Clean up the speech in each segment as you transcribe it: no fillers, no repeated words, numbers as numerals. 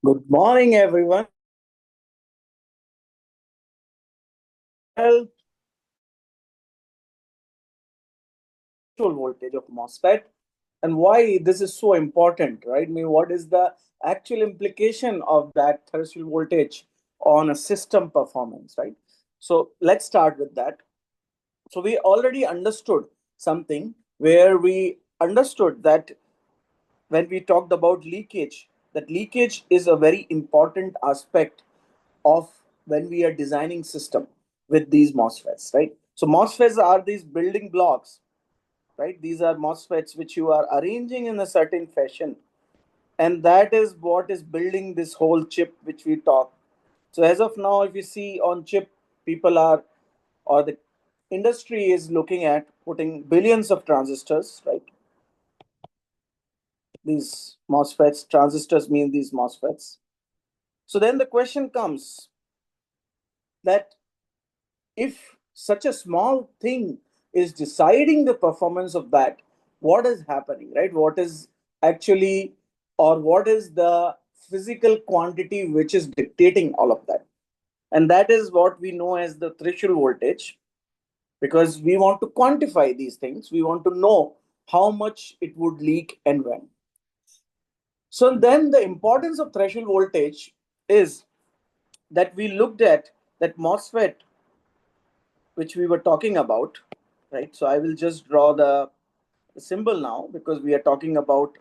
Good morning, everyone. Well, threshold voltage of MOSFET and why this is so important, right? I mean, what is the actual implication of that threshold voltage on a system performance, right? So let's start with that. So we already understood something where we understood that when we talked about leakage, that leakage is a very important aspect of when we are designing system with these MOSFETs, right? So MOSFETs are these building blocks, right? These are MOSFETs which you are arranging in a certain fashion, and that is what is building this whole chip which we talk. So as of now, if you see on chip, people are, or the industry is looking at putting billions of transistors, right? These MOSFETs, transistors mean these MOSFETs. So then the question comes that if such a small thing is deciding the performance of that, what is happening, right? What is actually, or what is the physical quantity which is dictating all of that? And that is what we know as the threshold voltage, because we want to quantify these things. We want to know how much it would leak and when. So then the importance of threshold voltage is that we looked at that MOSFET which we were talking about, right? So I will just draw the symbol now because we are talking about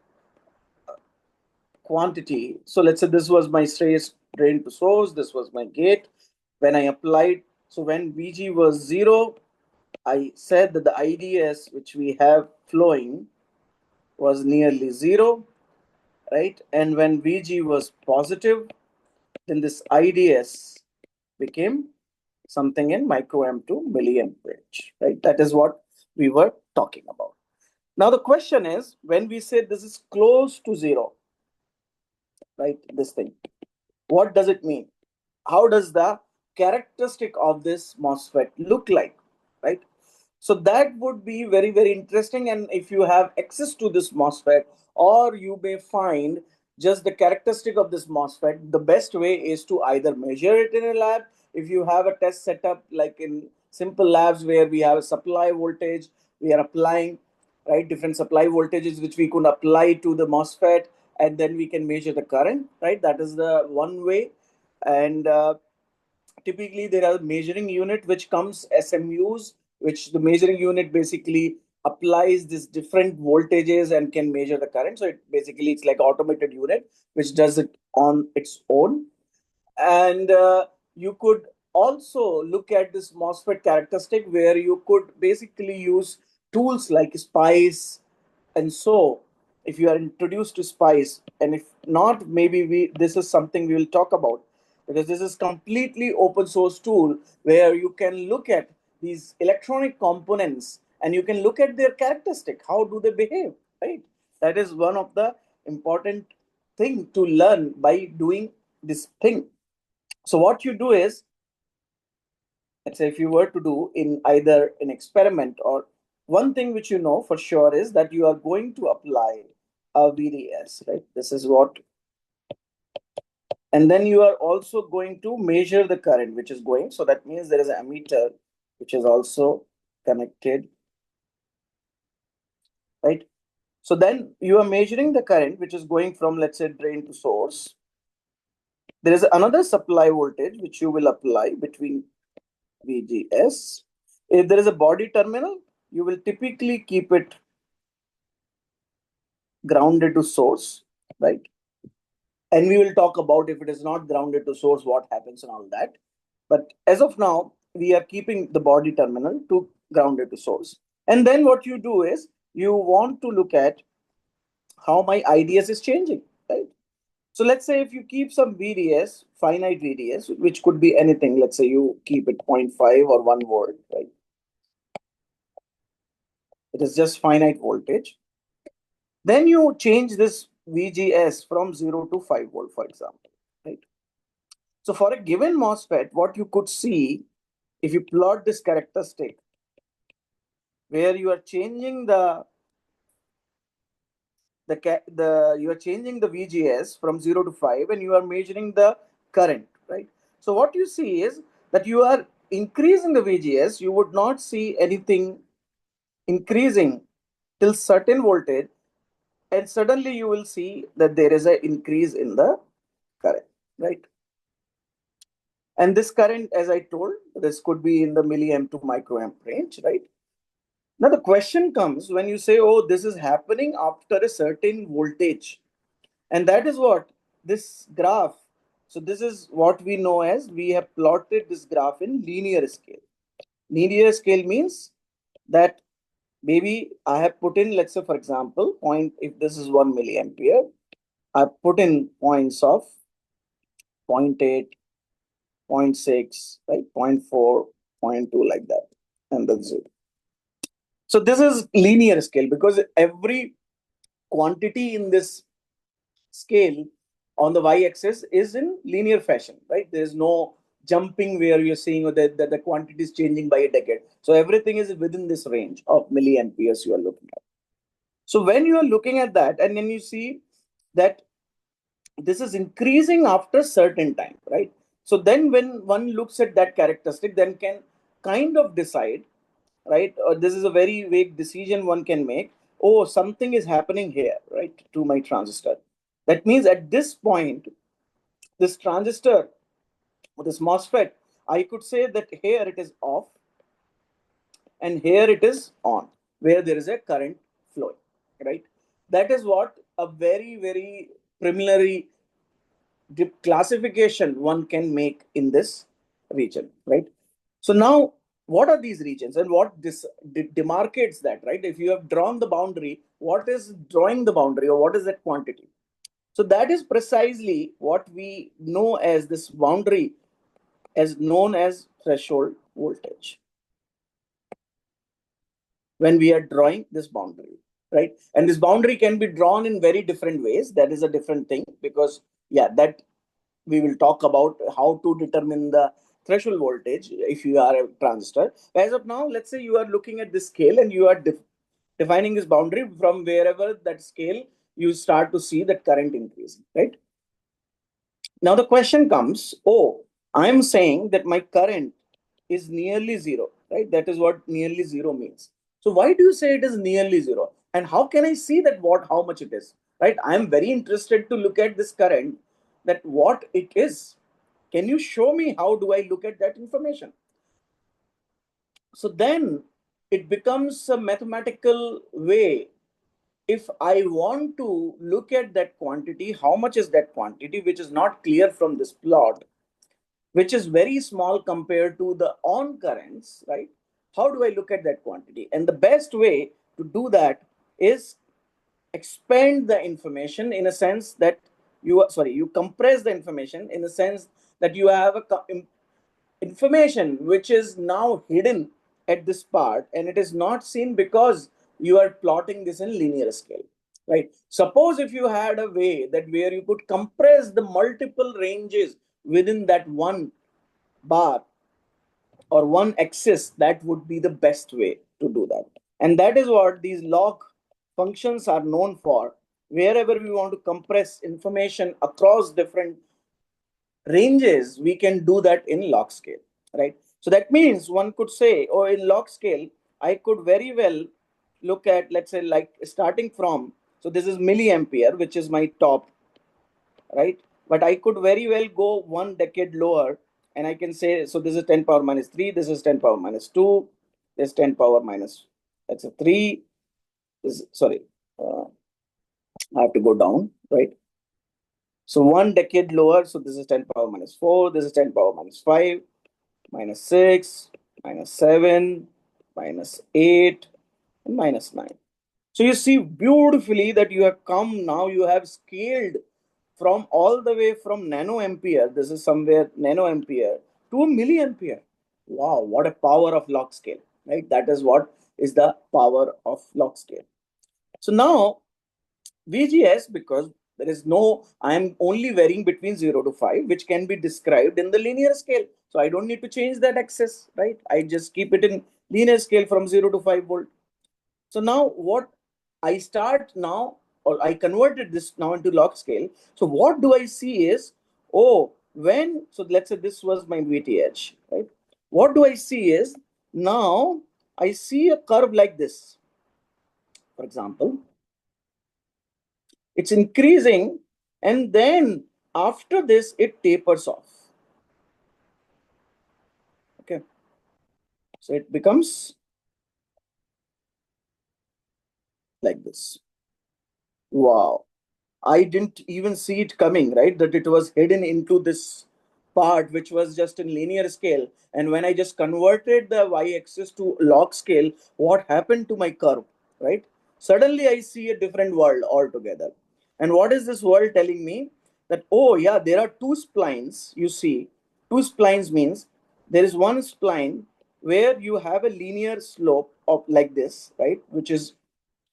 quantity. So let's say this was my trace drain to source, this was my gate. When I applied, so when VG was 0, I said that the IDS which we have flowing was nearly 0, right? And when VG was positive, then this IDS became something in microamp to milliamp range, right? That is what we were talking about. Now the question is, when we say this is close to 0, right, this thing, what does it mean? How does the characteristic of this MOSFET look like, right? So that would be very, very interesting. And if you have access to this MOSFET, or you may find just the characteristic of this MOSFET, the best way is to either measure it in a lab. If you have a test setup like in simple labs where we have a supply voltage, we are applying, right, different supply voltages which we could apply to the MOSFET, and then we can measure the current, right? That is the one way. And typically there are measuring unit which comes SMUs, which the measuring unit basically applies this different voltages and can measure the current. So it basically, it's like automated unit which does it on its own. And you could also look at this MOSFET characteristic where you could basically use tools like Spice. And so if you are introduced to Spice, and if not, maybe we this is something we will talk about, because this is completely open source tool where you can look at these electronic components and you can look at their characteristic, how do they behave, right? That is one of the important thing to learn by doing this thing. So what you do is, let's say if you were to do in either an experiment, or one thing which you know for sure is that you are going to apply a VDS, right? This is what, and then you are also going to measure the current which is going. So that means there is an ammeter which is also connected, right? So then you are measuring the current which is going from, let's say, drain to source. There is another supply voltage which you will apply between VGS. If there is a body terminal, you will typically keep it grounded to source, right? And we will talk about if it is not grounded to source, what happens and all that. But as of now, we are keeping the body terminal to grounded to source. And then what you do is you want to look at how my IDS is changing, right? So let's say if you keep some VDS, finite VDS, which could be anything, let's say you keep it 0.5 or 1 volt, right? It is just finite voltage. Then you change this VGS from 0 to 5 volt, for example, right? So for a given MOSFET, what you could see, if you plot this characteristic, where you are changing the you are changing the VGS from 0 to 5 and you are measuring the current, right? So what you see is that you are increasing the VGS. You would not see anything increasing till certain voltage, and suddenly you will see that there is an increase in the current, right? And this current, as I told, this could be in the milliamp to microamp range, right? Now the question comes when you say, oh, this is happening after a certain voltage. And that is what this graph. So this is what we know as, we have plotted this graph in linear scale. Linear scale means that maybe I have put in, let's say, for example, point, if this is 1 milliampere, I put in points of zero point 0.8, zero point 0.6, right, 0.4, 0.2, like that, and then 0. So this is linear scale because every quantity in this scale on the y-axis is in linear fashion, right? There's no jumping where you're seeing that the quantity is changing by a decade. So everything is within this range of milliamperes you are looking at. So when you are looking at that, and then you see that this is increasing after certain time, right? So then when one looks at that characteristic, then can kind of decide, right? Or this is a very vague decision one can make. Oh, something is happening here, right, to my transistor. That means at this point, this transistor, or this MOSFET, I could say that here it is off and here it is on, where there is a current flowing, right? That is what a very, very preliminary classification one can make in this region, right? So now, what are these regions and what this demarcates that, right? If you have drawn the boundary, what is drawing the boundary, or what is that quantity? So that is precisely what we know as this boundary, as known as threshold voltage, when we are drawing this boundary, right? And this boundary can be drawn in very different ways. That is a different thing, because yeah, that we will talk about how to determine the threshold voltage if you are a transistor. As of now, let's say you are looking at this scale and you are defining this boundary. From wherever that scale, you start to see that current increasing, right? Now the question comes, oh, I'm saying that my current is nearly zero, right? That is what nearly zero means. So why do you say it is nearly zero? And how can I see that how much it is, right? I'm very interested to look at this current, that what it is. Can you show me how do I look at that information? So then it becomes a mathematical way. If I want to look at that quantity, how much is that quantity, which is not clear from this plot, which is very small compared to the on currents, right? How do I look at that quantity? And the best way to do that is expand the information in a sense that you compress the information in a sense that you have information which is now hidden at this part, and it is not seen because you are plotting this in linear scale, right? Suppose if you had a way that where you could compress the multiple ranges within that one bar or one axis, that would be the best way to do that. And that is what these log functions are known for. Wherever we want to compress information across different ranges, we can do that in log scale, right? So that means one could say, oh, in log scale, I could very well look at, let's say, like starting from, so this is milliampere, which is my top, right? But I could very well go one decade lower, and I can say, so this is 10 power minus 3, this is 10 power minus 2, this is 10 power minus, that's a 3, this, sorry, I have to go down, right? So one decade lower, so this is 10 power minus 4, this is 10 power minus 5, minus 6, minus 7, minus 8, and minus 9. So you see beautifully that you have come now, you have scaled from all the way from nanoampere, this is somewhere nanoampere, to a milliampere. Wow, what a power of log scale, right? That is what is the power of log scale. So now VGS, because there is no, I am only varying between 0 to 5, which can be described in the linear scale. So I don't need to change that axis, right? I just keep it in linear scale from 0 to 5 volt. So now what I start now or I converted this now into log scale. So what do I see is, oh, so let's say this was my VTH, right? What do I see is, now I see a curve like this. For example, it's increasing, and then after this, it tapers off. Okay. So it becomes like this. Wow. I didn't even see it coming, right? That it was hidden into this part, which was just in linear scale. And when I just converted the y-axis to log scale, what happened to my curve, right? Suddenly I see a different world altogether. And what is this world telling me? That, oh yeah, there are two splines, you see. Two splines means there is one spline where you have a linear slope of like this, right? Which is,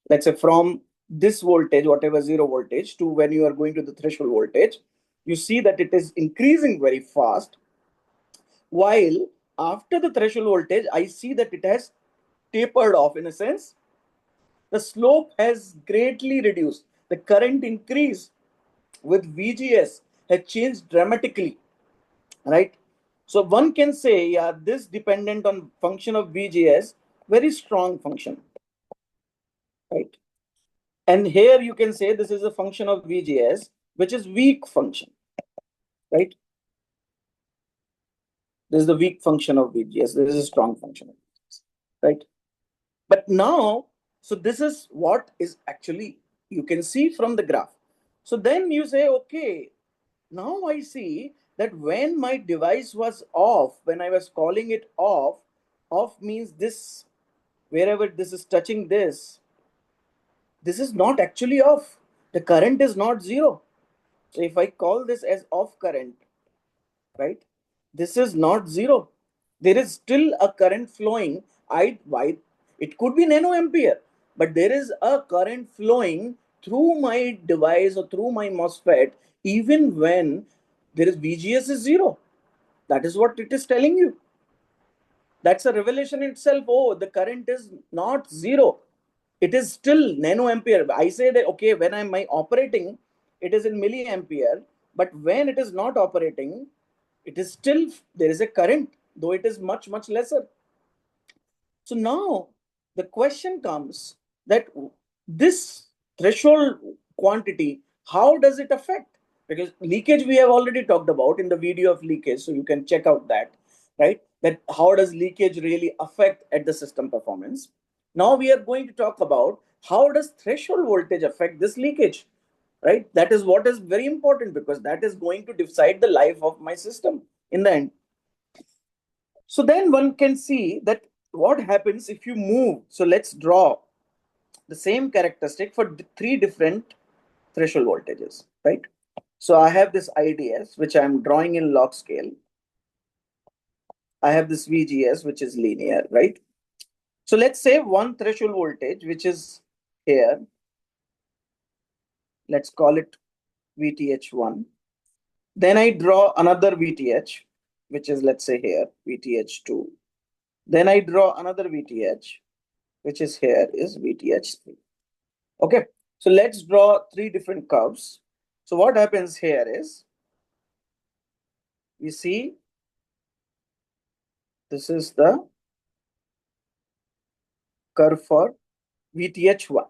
let's say, from this voltage, whatever zero voltage, to when you are going to the threshold voltage, you see that it is increasing very fast. While after the threshold voltage, I see that it has tapered off. In a sense, the slope has greatly reduced. The current increase with VGS has changed dramatically, right? So one can say, yeah, this dependent on function of VGS, very strong function, right? And here you can say this is a function of VGS, which is weak function, right? This is the weak function of VGS. This is a strong function of VGS, right? But now, so this is what is actually, you can see from the graph. So then you say, okay, now I see that when my device was off, when I was calling it off means this, wherever this is touching this is not actually off. The current is not zero. So if I call this as off current, right, this is not zero. There is still a current flowing. Why? It could be nanoampere, but there is a current flowing through my device or through my MOSFET, even when there is VGS is zero. That is what it is telling you. That's a revelation itself. Oh, the current is not zero. It is still nanoampere. I say that, okay, when I'm my operating, it is in milliampere, but when it is not operating, it is still, there is a current, though it is much, much lesser. So now the question comes that this threshold quantity, how does it affect? Because leakage we have already talked about in the video of leakage, so you can check out that, right? That how does leakage really affect at the system performance? Now we are going to talk about how does threshold voltage affect this leakage, right? That is what is very important, because that is going to decide the life of my system in the end. So then one can see that what happens if you move. So let's draw the same characteristic for three different threshold voltages, right? So I have this IDS, which I'm drawing in log scale. I have this VGS, which is linear, right? So let's say one threshold voltage, which is here. Let's call it VTH1. Then I draw another VTH, which is, let's say here, VTH2. Then I draw another VTH, which is here, is VTH3. Okay, so let's draw three different curves. So what happens here is, we see this is the curve for VTH1.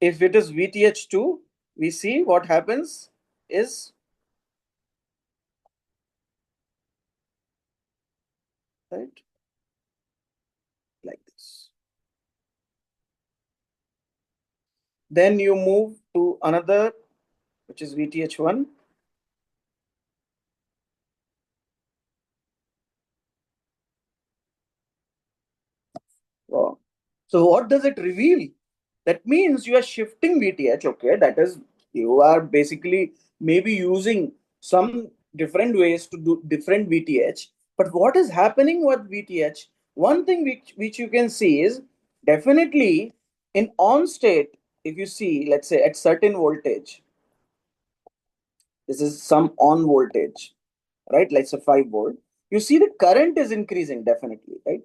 If it is VTH2, we see what happens is, right, like this. Then you move to another, which is VTH1. Wow. So what does it reveal? That means you are shifting VTH. Okay, that is, you are basically maybe using some different ways to do different VTH. But what is happening with VTH? One thing which you can see is, definitely in on state, if you see, let's say at certain voltage, this is some on voltage, right? Let's say 5 volt. You see the current is increasing definitely, right?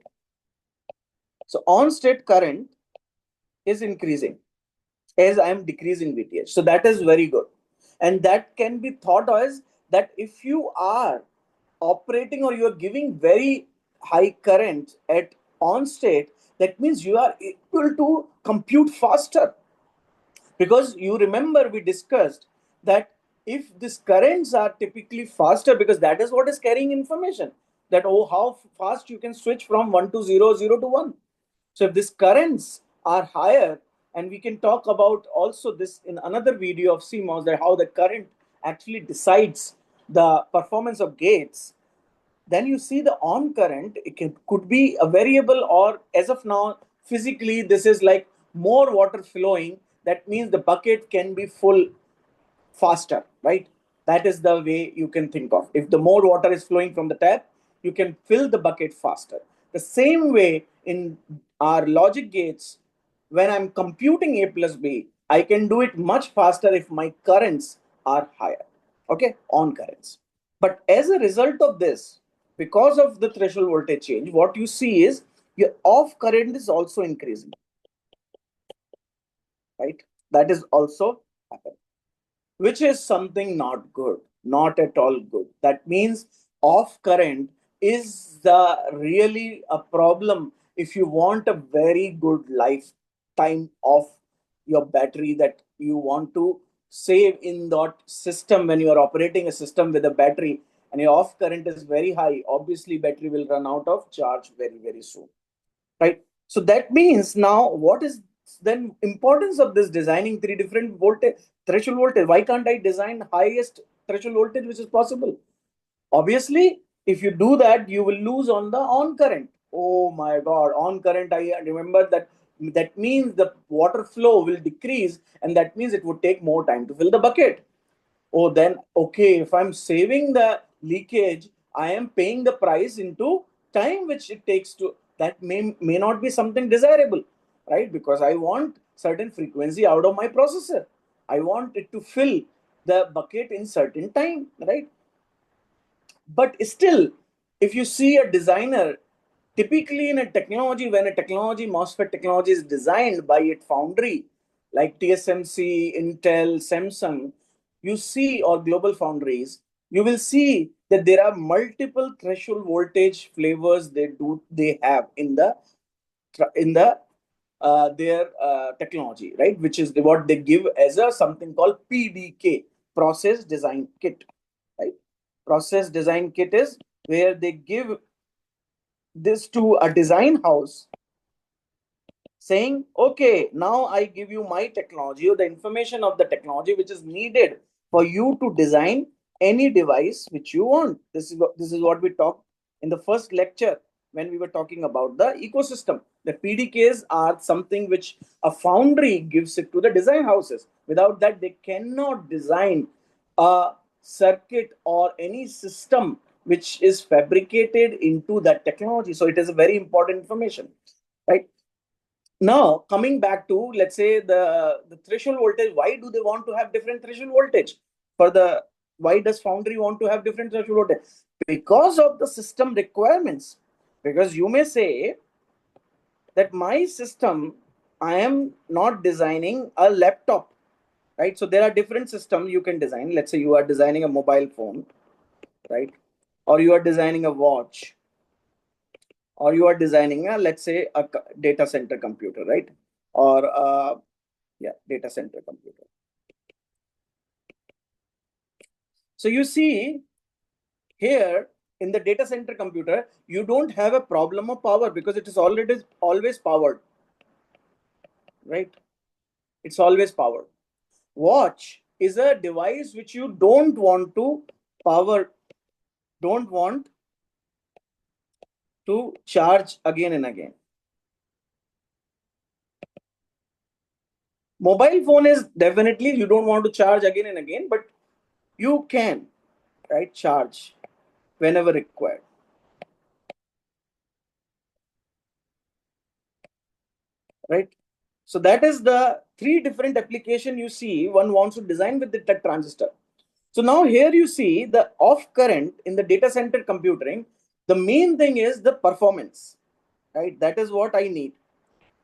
So on state current is increasing. as I am decreasing VTH. So that is very good. And that can be thought as that if you are operating or you are giving very high current at on state, that means you are able to compute faster. Because you remember we discussed that if these currents are typically faster, because that is what is carrying information, that oh, how fast you can switch from 1 to 0, 0 to 1. So if these currents are higher, and we can talk about also this in another video of CMOS, that how the current actually decides the performance of gates, then you see the on current, could be a variable, or as of now, physically, this is like more water flowing. That means the bucket can be full faster, right? That is the way you can think of. If the more water is flowing from the tap, you can fill the bucket faster. The same way in our logic gates, when I'm computing A plus B, I can do it much faster if my currents are higher, okay, on currents. But as a result of this, because of the threshold voltage change, what you see is your off current is also increasing, right? That is also happening, which is something not good, not at all good. That means off current is the really a problem if you want a very good lifetime of your battery that you want to save in that system. When you are operating a system with a battery and your off current is very high, obviously battery will run out of charge very, very soon, right? So that means now what is then importance of this designing three different voltage threshold voltage? Why can't I design highest threshold voltage which is possible? Obviously, if you do that, you will lose on the on current. Oh my God, on current, I remember that that means the water flow will decrease, and that means it would take more time to fill the bucket. Oh, then okay, if I'm saving the leakage, I am paying the price into time which it takes to, that may not be something desirable, right? Because I want certain frequency out of my processor. I want it to fill the bucket in certain time, right? But still, if you see a designer, typically in a technology, when a technology, MOSFET technology is designed by its foundry, like TSMC, Intel, Samsung, you see, or global foundries, you will see that there are multiple threshold voltage flavors they have in the their technology, right? Which is what they give as a something called PDK, process design kit, right? Process design kit is where they give this to a design house, saying, okay, now I give you my technology or the information of the technology which is needed for you to design any device which you want. This is what we talked in the first lecture when we were talking about the ecosystem. The PDKs are something which a foundry gives it to the design houses. Without that, they cannot design a circuit or any system which is fabricated into that technology. So it is a very important information, right? Now, coming back to, let's say, the threshold voltage, why do they want to have different threshold voltage? For the Why does foundry want to have different threshold voltage? Because of the system requirements. Because you may say that my system, I am not designing a laptop, right? So there are different systems you can design. Let's say you are designing a mobile phone, right? Or you are designing a watch, or you are designing a, let's say, a data center computer, right? Or yeah, data center computer. So you see here in the data center computer, you don't have a problem of power because it is already always powered, right? It's always powered. Watch is a device which you don't want to power, don't want to charge again and again. Mobile phone is definitely you don't want to charge again and again, but you can, right, charge whenever required, right? So that is the three different application you see one wants to design with the transistor. So now here you see the off current in the data center computing. The main thing is the performance, right? That is what I need.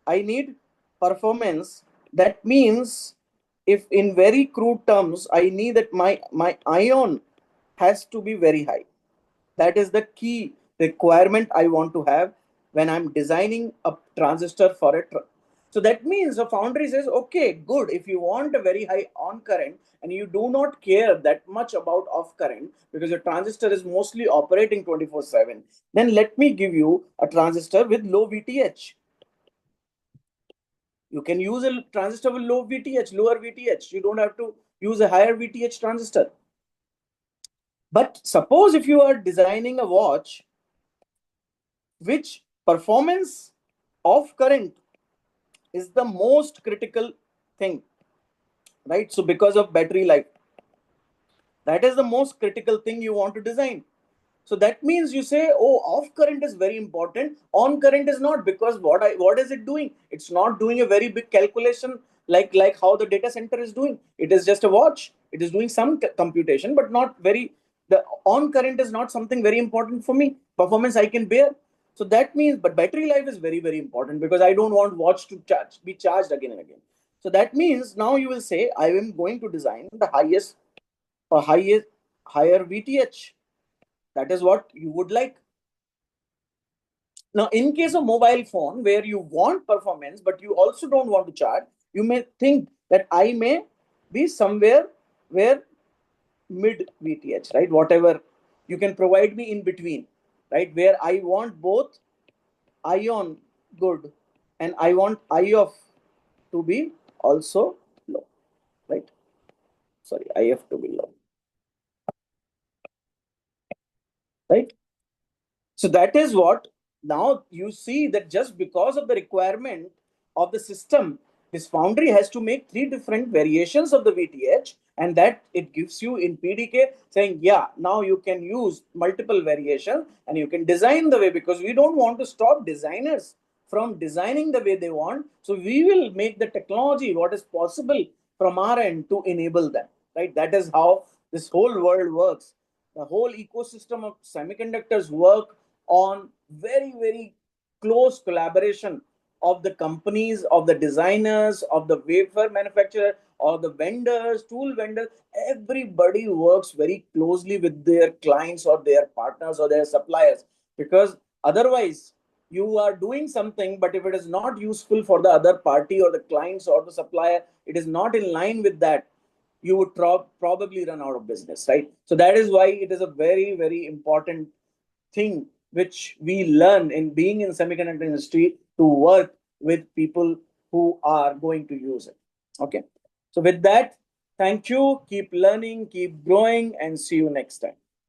I need performance That means if in very crude terms, I need that my ion has to be very high. That is the key requirement I want to have when I'm designing a transistor for a so that means the foundry says, okay, good. If you want a very high on current and you do not care that much about off current because your transistor is mostly operating 24/7, then let me give you a transistor with low VTH. You can use a transistor with low VTH, lower VTH. You don't have to use a higher VTH transistor. But suppose if you are designing a watch which performance of current is the most critical thing, right? So because of battery life, that is the most critical thing you want to design. So that means you say, oh, off current is very important, on current is not, because what is it doing? It's not doing a very big calculation like how the data center is doing. It is just a watch. It is doing some computation, but not very. The on current is not something very important for me. Performance I can bear. So that means, but battery life is very, very important because I don't want watch to be charged again and again. So that means now you will say, I am going to design the highest or highest higher VTH. That is what you would like. Now, in case of mobile phone, where you want performance, but you also don't want to charge, you may think that I may be somewhere where mid VTH, right? Whatever you can provide me in between, right? Where I want both ion good and I want IF to be also low, right? Sorry, IF to be low, right? So that is what now you see that just because of the requirement of the system, this foundry has to make three different variations of the VTH, and that it gives you in PDK saying, yeah, now you can use multiple variations and you can design the way, because we don't want to stop designers from designing the way they want. So we will make the technology what is possible from our end to enable them, right? That is how this whole world works. The whole ecosystem of semiconductors work on very, very close collaboration of the companies, of the designers, of the wafer manufacturer, or the vendors, tool vendors. Everybody works very closely with their clients or their partners or their suppliers, because otherwise you are doing something, but if it is not useful for the other party or the clients or the supplier, it is not in line with that, you would probably run out of business, right? So that is why it is a very, very important thing which we learn in being in semiconductor industry, to work with people who are going to use it. Okay. So with that, thank you. Keep learning, keep growing, and see you next time.